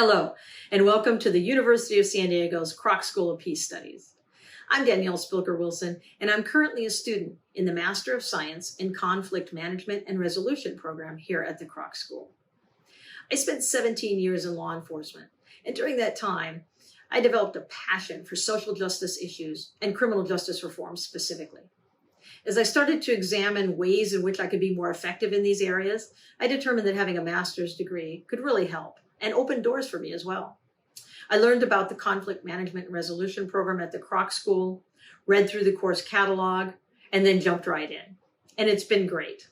Hello, and welcome to the University of San Diego's Kroc School of Peace Studies. I'm Danielle Spilker-Wilson, and I'm currently a student in the Master of Science in Conflict Management and Resolution program here at the Kroc School. I spent 17 years in law enforcement, and during that time, I developed a passion for social justice issues and criminal justice reform specifically. As I started to examine ways in which I could be more effective in these areas, I determined that having a master's degree could really help and open doors for me as well. I learned about the Conflict Management and Resolution program at the Kroc School, read through the course catalog, and then jumped right in. And it's been great.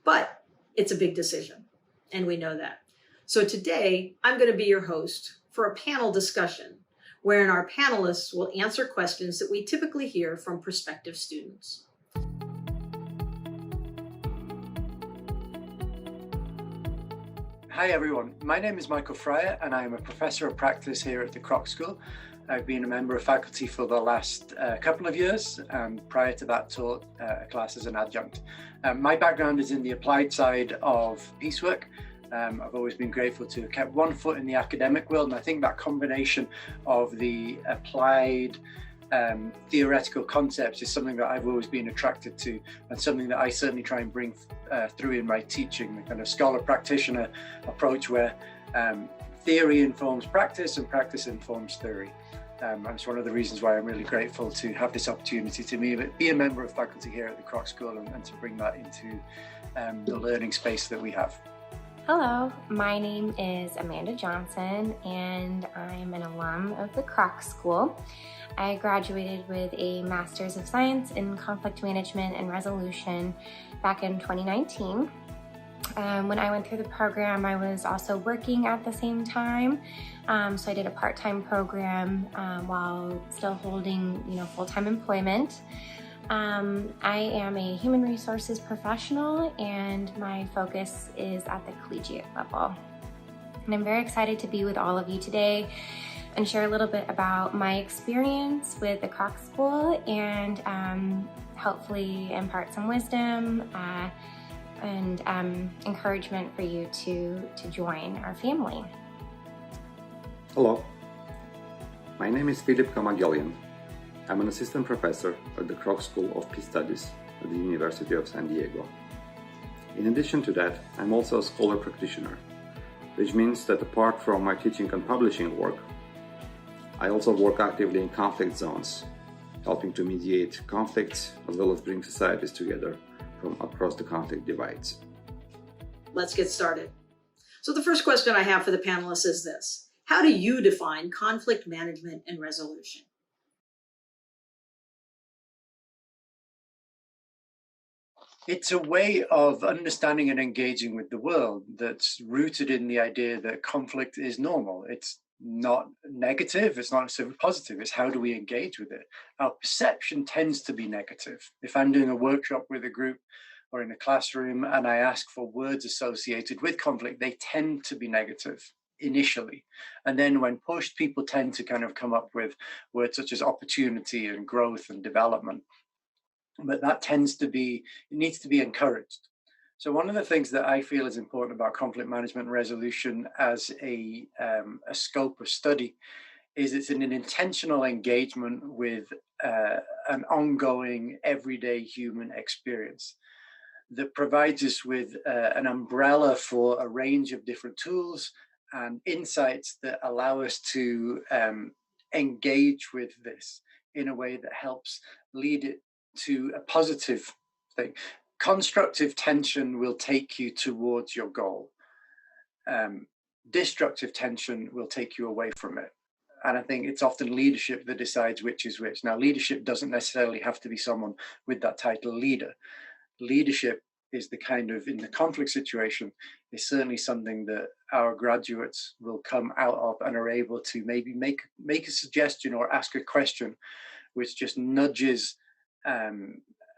But it's a big decision, and we know that. So today, I'm going to be your host for a panel discussion wherein our panelists will answer questions that we typically hear from prospective students. Hi everyone, my name is Michael Fryer and I am a professor of practice here at the Kroc School. I've been a member of faculty for the last couple of years, and prior to that taught a class as an adjunct. My background is in the applied side of peace work. I've always been grateful to have kept one foot in the academic world, and I think that combination of the applied theoretical concepts is something that I've always been attracted to, and something that I certainly try and bring through in my teaching, the kind of scholar practitioner approach where theory informs practice and practice informs theory. And it's one of the reasons why I'm really grateful to have this opportunity to be a member of faculty here at the Kroc School and to bring that into the learning space that we have. Hello, my name is Amanda Johnson and I'm an alum of the Kroc School. I graduated with a Master's of Science in Conflict Management and Resolution back in 2019. When I went through the program, I was also working at the same time. So I did a part-time program while still holding, full-time employment. I am a human resources professional and my focus is at the collegiate level. And I'm very excited to be with all of you today and share a little bit about my experience with the Kroc School and hopefully impart some wisdom and encouragement for you to join our family. Hello, my name is Philip Kamagelian. I'm an assistant professor at the Kroc School of Peace Studies at the University of San Diego. In addition to that, I'm also a scholar practitioner, which means that apart from my teaching and publishing work, I also work actively in conflict zones, helping to mediate conflicts as well as bring societies together from across the conflict divides. Let's get started. So the first question I have for the panelists is this: how do you define conflict management and resolution? It's a way of understanding and engaging with the world that's rooted in the idea that conflict is normal. It's not negative, it's not necessarily positive, it's how do we engage with it. Our perception tends to be negative. If I'm doing a workshop with a group or in a classroom and I ask for words associated with conflict, they tend to be negative initially. And then when pushed, people tend to kind of come up with words such as opportunity and growth and development. But that needs to be encouraged. So one of the things that I feel is important about conflict management and resolution as a scope of study is it's an intentional engagement with an ongoing everyday human experience that provides us with an umbrella for a range of different tools and insights that allow us to engage with this in a way that helps lead it to a positive thing. Constructive tension will take you towards your goal. Destructive tension will take you away from it. And I think it's often leadership that decides which is which. Now, leadership doesn't necessarily have to be someone with that title leader. Leadership is the kind of, in the conflict situation, is certainly something that our graduates will come out of and are able to maybe make a suggestion or ask a question which just nudges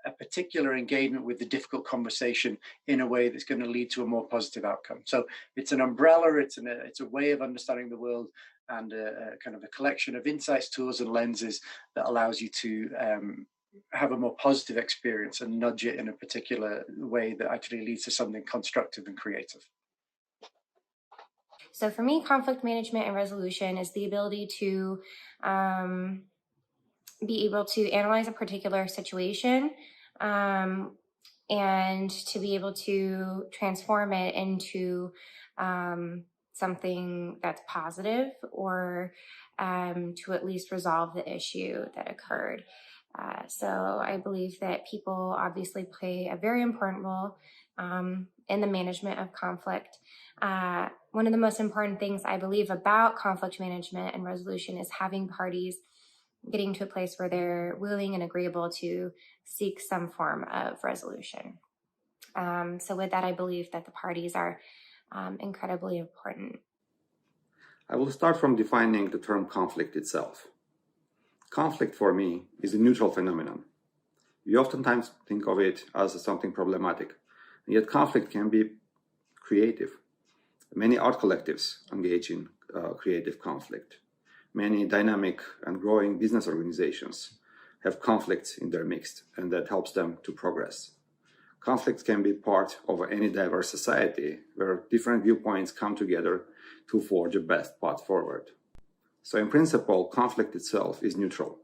a particular engagement with the difficult conversation in a way that's going to lead to a more positive outcome. So it's an umbrella, it's a way of understanding the world and a kind of a collection of insights, tools and lenses that allows you to have a more positive experience and nudge it in a particular way that actually leads to something constructive and creative. So for me, conflict management and resolution is the ability to be able to analyze a particular situation and to be able to transform it into something that's positive, or to at least resolve the issue that occurred. So I believe that people obviously play a very important role in the management of conflict. One of the most important things I believe about conflict management and resolution is having parties getting to a place where they're willing and agreeable to seek some form of resolution. So with that, I believe that the parties are incredibly important. I will start from defining the term conflict itself. Conflict for me is a neutral phenomenon. We oftentimes think of it as something problematic, and yet conflict can be creative. Many art collectives engage in creative conflict. Many dynamic and growing business organizations have conflicts in their mix, and that helps them to progress. Conflicts can be part of any diverse society where different viewpoints come together to forge the best path forward. So in principle, conflict itself is neutral.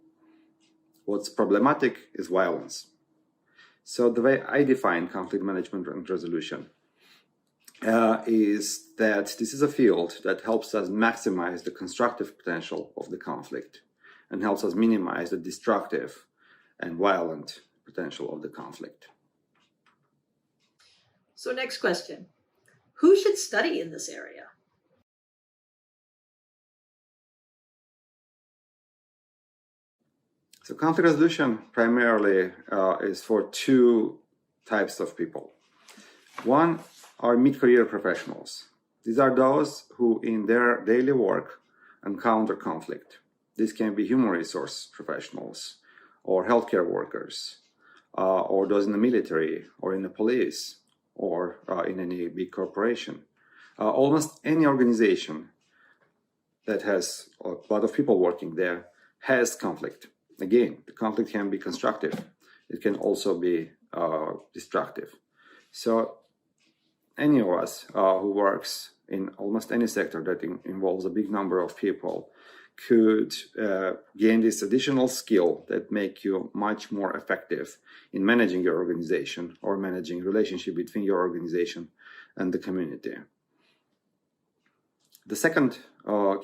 What's problematic is violence. So the way I define conflict management and resolution is that this is a field that helps us maximize the constructive potential of the conflict and helps us minimize the destructive and violent potential of the conflict. So next question, who should study in this area? So conflict resolution primarily is for two types of people. One are mid-career professionals. These are those who in their daily work encounter conflict. This can be human resource professionals or healthcare workers or those in the military or in the police or in any big corporation. Almost any organization that has a lot of people working there has conflict. Again, the conflict can be constructive. It can also be destructive. So any of us who works in almost any sector that involves a big number of people could gain this additional skill that make you much more effective in managing your organization or managing relationship between your organization and the community. The second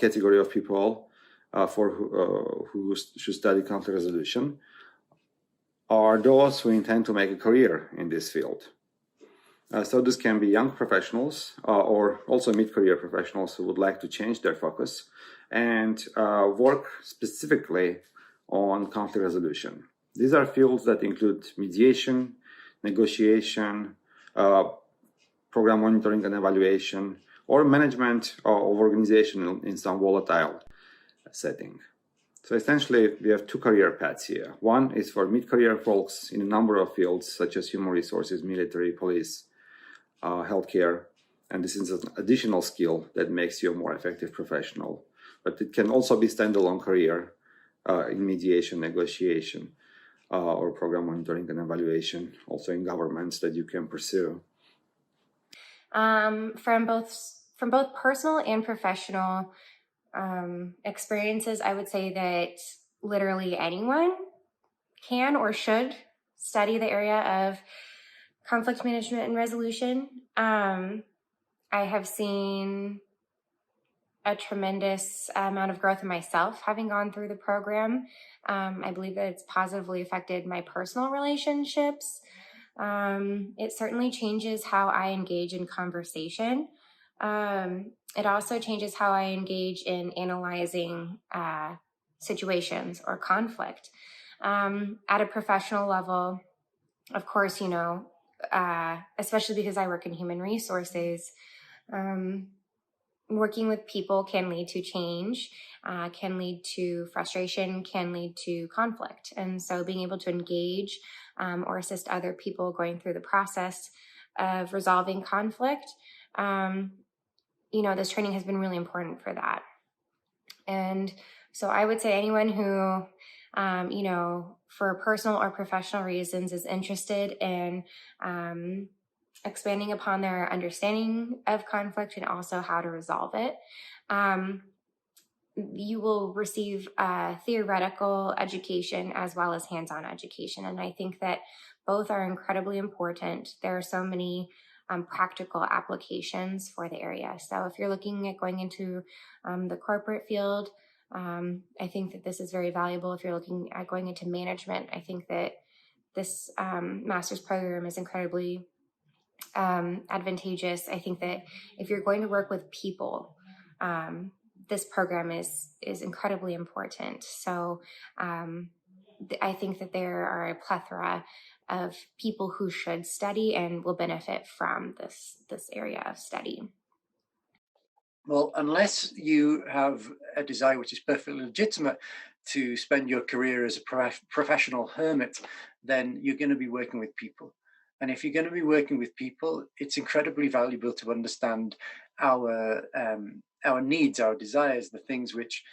category of people who should study conflict resolution are those who intend to make a career in this field. So this can be young professionals or also mid-career professionals who would like to change their focus and work specifically on conflict resolution. These are fields that include mediation, negotiation, program monitoring and evaluation, or management of organization in some volatile setting. So essentially, we have two career paths here. One is for mid-career folks in a number of fields, such as human resources, military, police, healthcare, and this is an additional skill that makes you a more effective professional. But it can also be standalone career in mediation, negotiation, or program monitoring and evaluation, also in governments that you can pursue. From both personal and professional experiences, I would say that literally anyone can or should study the area of conflict management and resolution. I have seen a tremendous amount of growth in myself having gone through the program. I believe that it's positively affected my personal relationships. It certainly changes how I engage in conversation. It also changes how I engage in analyzing situations or conflict. At a professional level, of course, especially because I work in human resources, working with people can lead to change, can lead to frustration, can lead to conflict. And so being able to engage or assist other people going through the process of resolving conflict, this training has been really important for that. And so I would say anyone who, for personal or professional reasons is interested in expanding upon their understanding of conflict and also how to resolve it. You will receive theoretical education as well as hands-on education. And I think that both are incredibly important. There are so many practical applications for the area. So if you're looking at going into the corporate field, I think that this is very valuable. If you're looking at going into management, I think that this master's program is incredibly advantageous. I think that if you're going to work with people, this program is incredibly important. So I think that there are a plethora of people who should study and will benefit from this area of study. Well, unless you have a desire which is perfectly legitimate to spend your career as a professional hermit, then you're going to be working with people. And if you're going to be working with people, it's incredibly valuable to understand our needs, our desires, the things which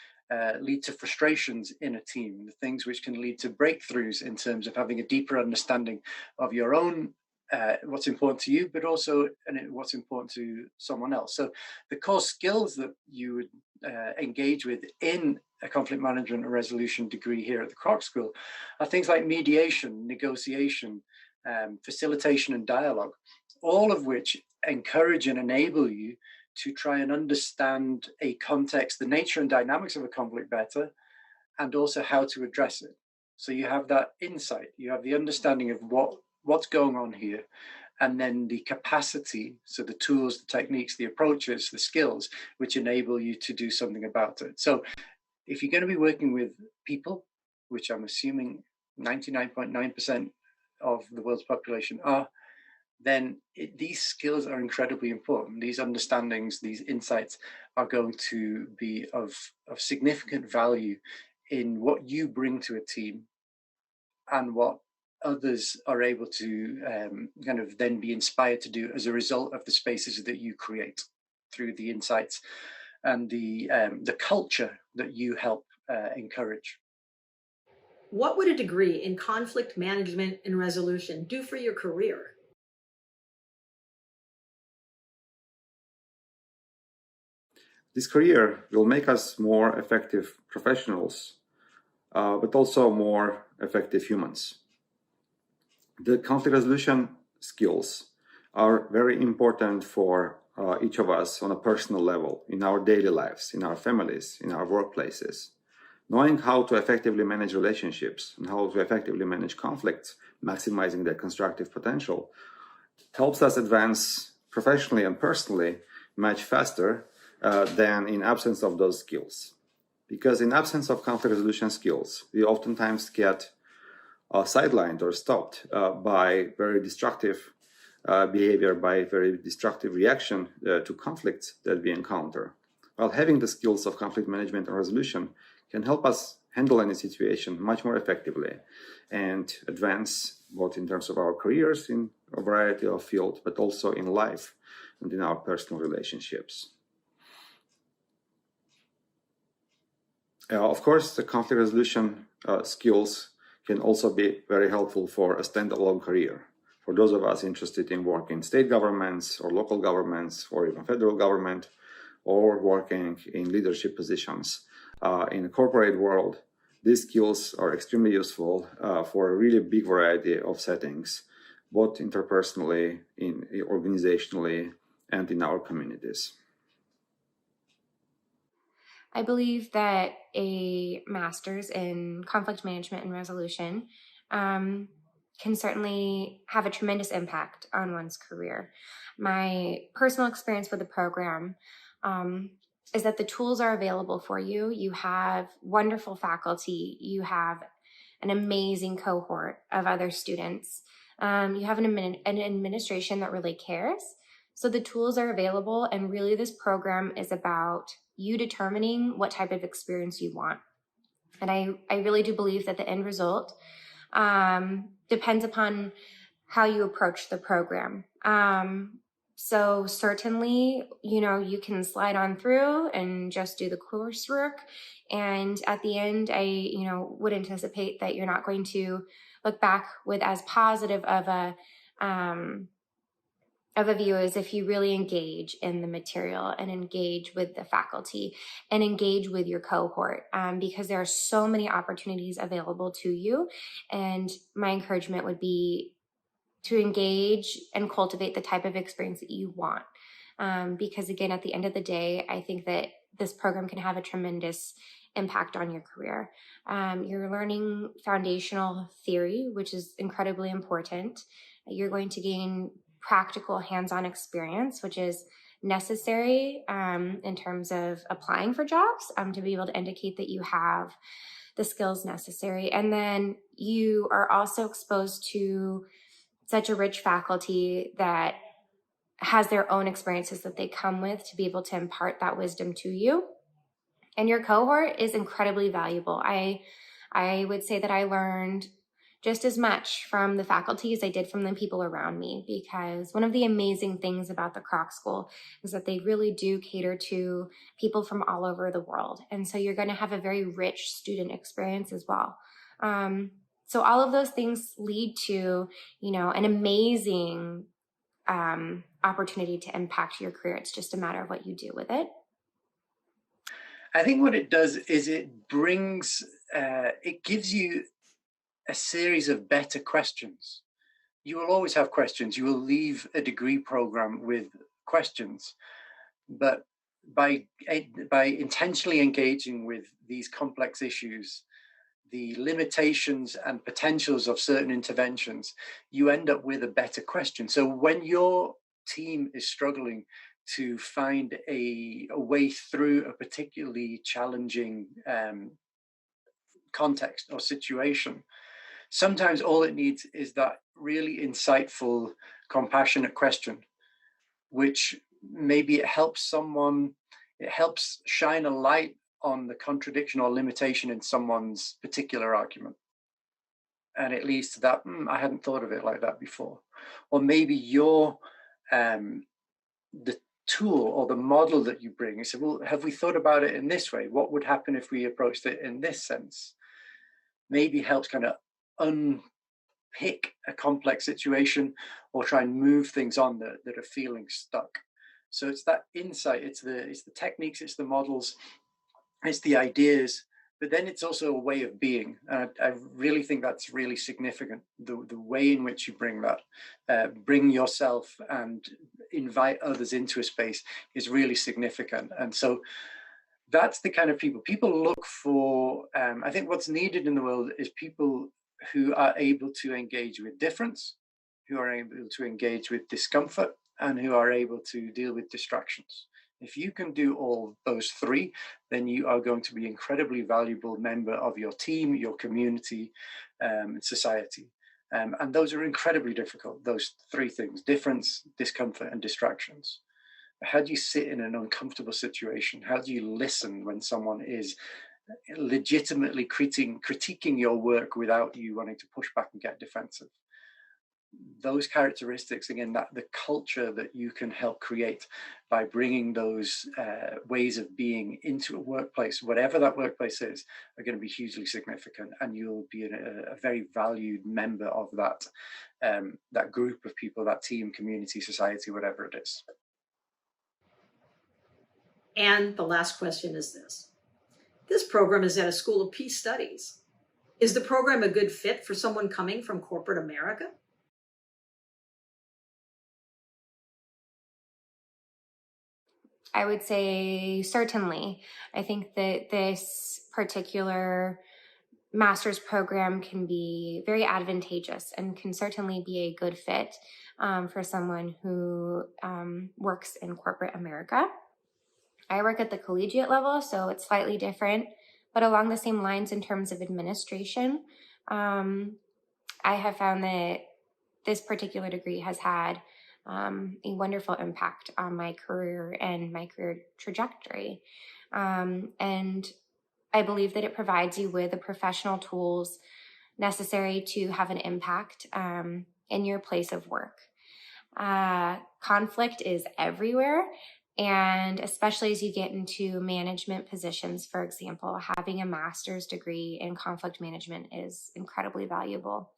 lead to frustrations in a team, the things which can lead to breakthroughs in terms of having a deeper understanding of your own what's important to you, but also what's important to someone else. So the core skills that you would engage with in a conflict management and resolution degree here at the Kroc School are things like mediation, negotiation, facilitation and dialogue, all of which encourage and enable you to try and understand a context, the nature and dynamics of a conflict better, and also how to address it. So you have that insight, you have the understanding of what's going on here, and then the capacity, so the tools, the techniques, the approaches, the skills, which enable you to do something about it. So if you're going to be working with people, which I'm assuming 99.9% of the world's population are, then these skills are incredibly important. These understandings, these insights are going to be of significant value in what you bring to a team and what others are able to kind of then be inspired to do as a result of the spaces that you create through the insights and the culture that you help encourage. What would a degree in conflict management and resolution do for your career? This career will make us more effective professionals, but also more effective humans. The conflict resolution skills are very important for each of us on a personal level, in our daily lives, in our families, in our workplaces. Knowing how to effectively manage relationships and how to effectively manage conflicts, maximizing their constructive potential, helps us advance professionally and personally much faster than in absence of those skills. Because in absence of conflict resolution skills, we oftentimes get sidelined or stopped by very destructive behavior, by very destructive reaction to conflicts that we encounter. While having the skills of conflict management and resolution can help us handle any situation much more effectively and advance both in terms of our careers in a variety of fields, but also in life and in our personal relationships. Of course, the conflict resolution skills can also be very helpful for a standalone career. For those of us interested in working in state governments or local governments or even federal government, or working in leadership positions in the corporate world, these skills are extremely useful for a really big variety of settings, both interpersonally, organizationally, and in our communities. I believe that a master's in conflict management and resolution can certainly have a tremendous impact on one's career. My personal experience with the program is that the tools are available for you. You have wonderful faculty. You have an amazing cohort of other students. You have an administration that really cares. So the tools are available, and really this program is about you determining what type of experience you want. And I really do believe that the end result depends upon how you approach the program. So certainly, you can slide on through and just do the coursework. And at the end, I, would anticipate that you're not going to look back with as positive of a of a view is if you really engage in the material and engage with the faculty and engage with your cohort, because there are so many opportunities available to you. And my encouragement would be to engage and cultivate the type of experience that you want. Because again, at the end of the day, I think that this program can have a tremendous impact on your career. You're learning foundational theory, which is incredibly important. You're going to gain practical hands-on experience, which is necessary in terms of applying for jobs, to be able to indicate that you have the skills necessary. And then you are also exposed to such a rich faculty that has their own experiences that they come with to be able to impart that wisdom to you. And your cohort is incredibly valuable. I would say that I learned just as much from the faculty as I did from the people around me, because one of the amazing things about the Kroc School is that they really do cater to people from all over the world. And so you're going to have a very rich student experience as well. So all of those things lead to, an amazing opportunity to impact your career. It's just a matter of what you do with it. I think what it does is it gives you a series of better questions. You will always have questions. You will leave a degree program with questions, but by intentionally engaging with these complex issues, the limitations and potentials of certain interventions, you end up with a better question. So when your team is struggling to find a way through a particularly challenging context or situation, sometimes all it needs is that really insightful, compassionate question, which maybe it helps shine a light on the contradiction or limitation in someone's particular argument. And it leads to that, I hadn't thought of it like that before. Or maybe the tool or the model that you bring, you say, well, have we thought about it in this way? What would happen if we approached it in this sense? Maybe helps kind of unpick a complex situation or try and move things on that are feeling stuck. So it's that insight, it's the techniques, it's the models, it's the ideas, but then it's also a way of being. And I really think that's really significant. The way in which you bring that, bring yourself and invite others into a space is really significant. And so that's the kind of people look for. I think what's needed in the world is people who are able to engage with difference, who are able to engage with discomfort, and who are able to deal with distractions. If you can do all those three, then you are going to be an incredibly valuable member of your team, your community, society. And those are incredibly difficult, those three things: difference, discomfort, and distractions. How do you sit in an uncomfortable situation? How do you listen when someone is legitimately critiquing your work without you wanting to push back and get defensive? Those characteristics, again, that the culture that you can help create by bringing those ways of being into a workplace, whatever that workplace is, are going to be hugely significant, and you'll be a very valued member of that group of people, that team, community, society, whatever it is. And the last question is this. This program is at a School of Peace Studies. Is the program a good fit for someone coming from corporate America? I would say certainly. I think that this particular master's program can be very advantageous and can certainly be a good fit for someone who works in corporate America. I work at the collegiate level, so it's slightly different, but along the same lines in terms of administration. I have found that this particular degree has had a wonderful impact on my career and my career trajectory. And I believe that it provides you with the professional tools necessary to have an impact in your place of work. Conflict is everywhere, and especially as you get into management positions, for example, having a master's degree in conflict management is incredibly valuable.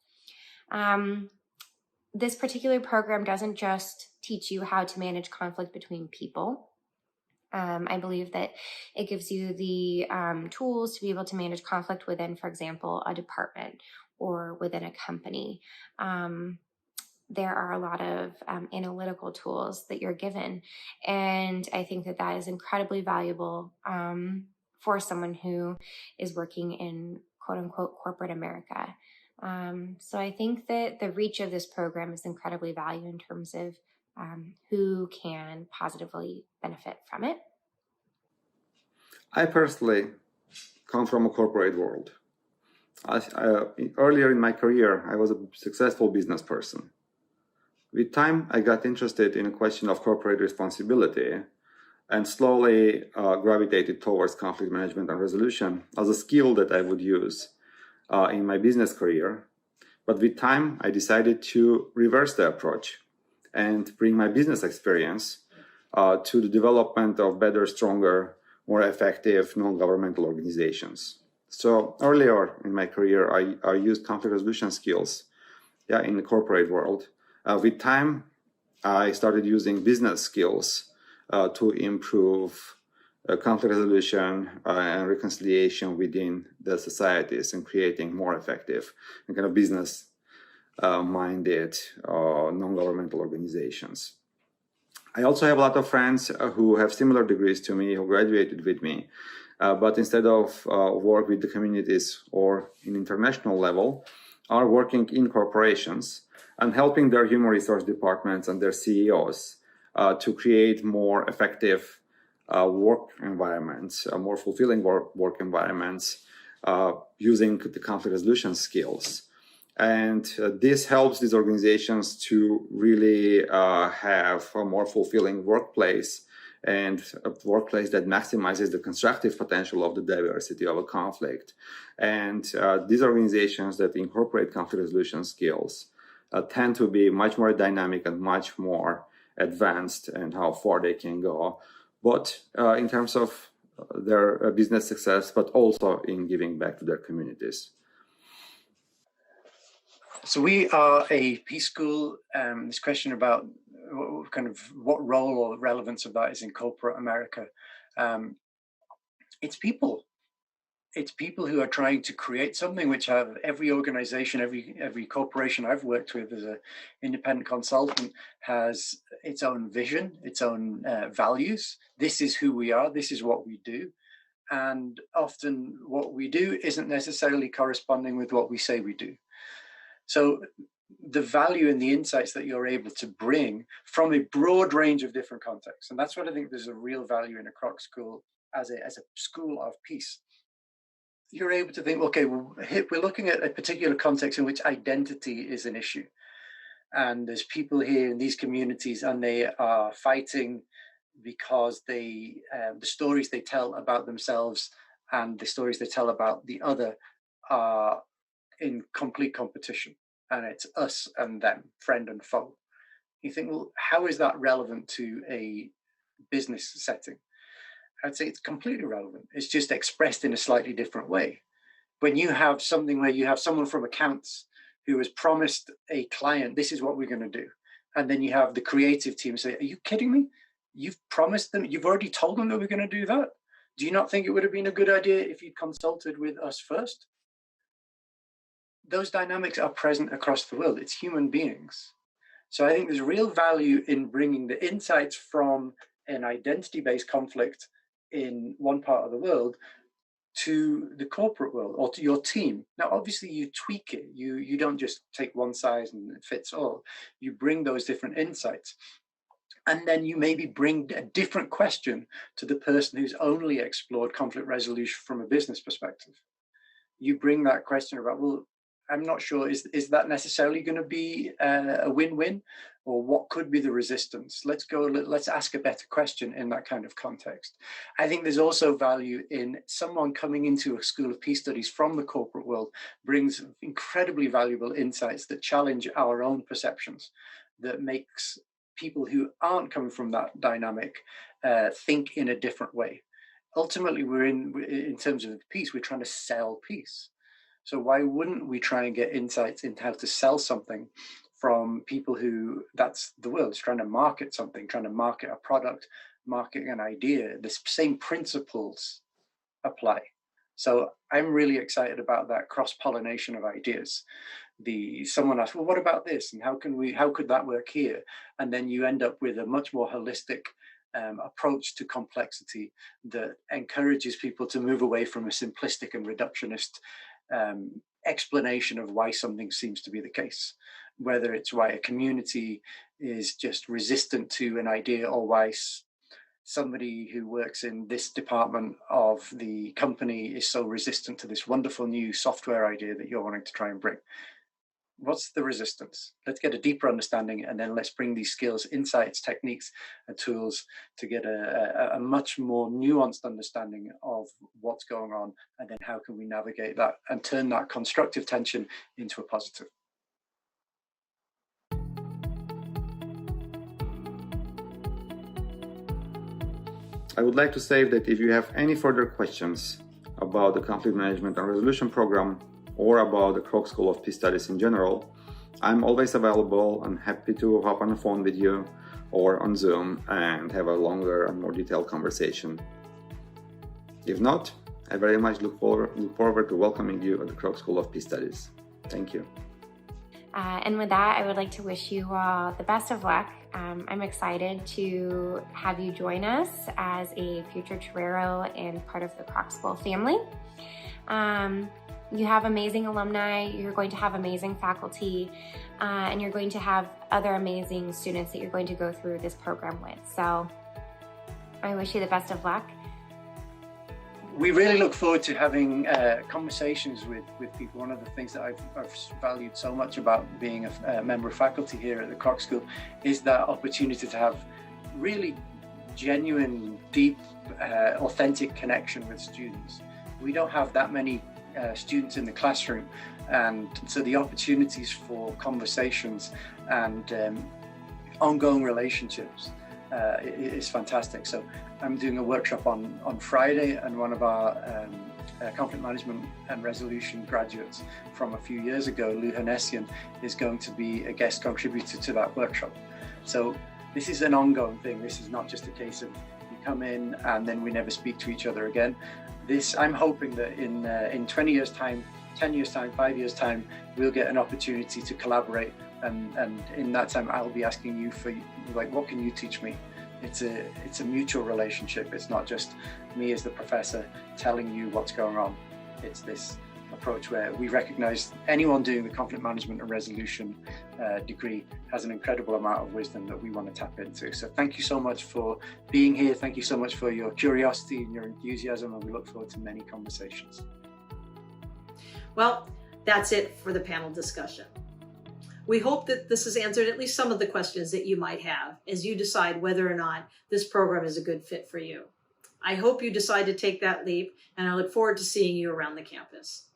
This particular program doesn't just teach you how to manage conflict between people. I believe that it gives you the tools to be able to manage conflict within, for example, a department or within a company. There are a lot of analytical tools that you're given. And I think that that is incredibly valuable for someone who is working in quote unquote corporate America. So I think that the reach of this program is incredibly valuable in terms of who can positively benefit from it. I personally come from a corporate world. Earlier in my career, I was a successful business person. With time, I got interested in a question of corporate responsibility and slowly gravitated towards conflict management and resolution as a skill that I would use in my business career. But with time, I decided to reverse the approach and bring my business experience to the development of better, stronger, more effective non-governmental organizations. So earlier in my career, I used conflict resolution skills in the corporate world. With time, I started using business skills to improve conflict resolution and reconciliation within the societies and creating more effective and kind of business-minded non-governmental organizations. I also have a lot of friends who have similar degrees to me, who graduated with me, but instead of work with the communities or in international level, are working in corporations and helping their human resource departments and their CEOs to create more effective work environments, more fulfilling work environments using the conflict resolution skills. And this helps these organizations to really have a more fulfilling workplace and a workplace that maximizes the constructive potential of the diversity of a conflict. And these organizations that incorporate conflict resolution skills tend to be much more dynamic and much more advanced and how far they can go, both in terms of their business success, but also in giving back to their communities. So we are a peace school. This question about what role or relevance of that is in corporate America. It's people. It's people who are trying to create something which have every organization, every corporation I've worked with as an independent consultant has its own vision, its own values. This is who we are. This is what we do. And often what we do isn't necessarily corresponding with what we say we do. So the value and the insights that you're able to bring from a broad range of different contexts. And that's what I think there's a real value in a Kroc school as a school of peace. You're able to think, okay, well, we're looking at a particular context in which identity is an issue. And there's people here in these communities and they are fighting because the stories they tell about themselves and the stories they tell about the other are in complete competition, and it's us and them, friend and foe. You think, well, how is that relevant to a business setting? I'd say it's completely relevant. It's just expressed in a slightly different way. When you have something where you have someone from accounts who has promised a client, this is what we're going to do. And then you have the creative team say, are you kidding me? You've promised them, you've already told them that we're going to do that. Do you not think it would have been a good idea if you consulted with us first? Those dynamics are present across the world. It's human beings. So I think there's real value in bringing the insights from an identity-based conflict in one part of the world to the corporate world or to your team. Now, obviously, you tweak it. You don't just take one size and it fits all. You bring those different insights. And then you maybe bring a different question to the person who's only explored conflict resolution from a business perspective. You bring that question about, well, I'm not sure, is that necessarily going to be a win-win, or what could be the resistance? Let's ask a better question in that kind of context. I think there's also value in someone coming into a School of Peace Studies from the corporate world brings incredibly valuable insights that challenge our own perceptions, that makes people who aren't coming from that dynamic think in a different way. Ultimately, we're in terms of peace, we're trying to sell peace. So why wouldn't we try and get insights into how to sell something from people who, that's the world, is trying to market something, trying to market a product, marketing an idea. The same principles apply. So I'm really excited about that cross-pollination of ideas. Someone asked, well, what about this? And how could that work here? And then you end up with a much more holistic approach to complexity that encourages people to move away from a simplistic and reductionist explanation of why something seems to be the case, whether it's why a community is just resistant to an idea, or why somebody who works in this department of the company is so resistant to this wonderful new software idea that you're wanting to try and bring. What's the resistance? Let's get a deeper understanding, and then let's bring these skills, insights, techniques, and tools to get a much more nuanced understanding of what's going on, and then how can we navigate that and turn that constructive tension into a positive. I would like to say that if you have any further questions about the conflict management and resolution program, or about the Kroc School of Peace Studies in general, I'm always available and happy to hop on the phone with you or on Zoom and have a longer and more detailed conversation. If not, I very much look forward to welcoming you at the Kroc School of Peace Studies. Thank you. And with that, I would like to wish you all the best of luck. I'm excited to have you join us as a future Torero and part of the Kroc School family. You have amazing alumni, you're going to have amazing faculty, and you're going to have other amazing students that you're going to go through this program with. So I wish you the best of luck. We really look forward to having conversations with people. One of the things that I've valued so much about being a member of faculty here at the Kroc School is that opportunity to have really genuine, deep, authentic connection with students. We don't have that many students in the classroom, and so the opportunities for conversations and ongoing relationships is fantastic. So I'm doing a workshop on Friday, and one of our conflict management and resolution graduates from a few years ago, Lou Hanessian, is going to be a guest contributor to that workshop. So this is an ongoing thing. This is not just a case of you come in and then we never speak to each other again. I'm hoping that in 20 years time, 10 years time, 5 years time, we'll get an opportunity to collaborate, and in that time I'll be asking you for, like, what can you teach me? It's a mutual relationship. It's not just me as the professor telling you what's going on. It's this approach where we recognize anyone doing the conflict management and resolution degree has an incredible amount of wisdom that we want to tap into. So thank you so much for being here. Thank you so much for your curiosity and your enthusiasm, and we look forward to many conversations. Well, that's it for the panel discussion. We hope that this has answered at least some of the questions that you might have as you decide whether or not this program is a good fit for you. I hope you decide to take that leap, and I look forward to seeing you around the campus.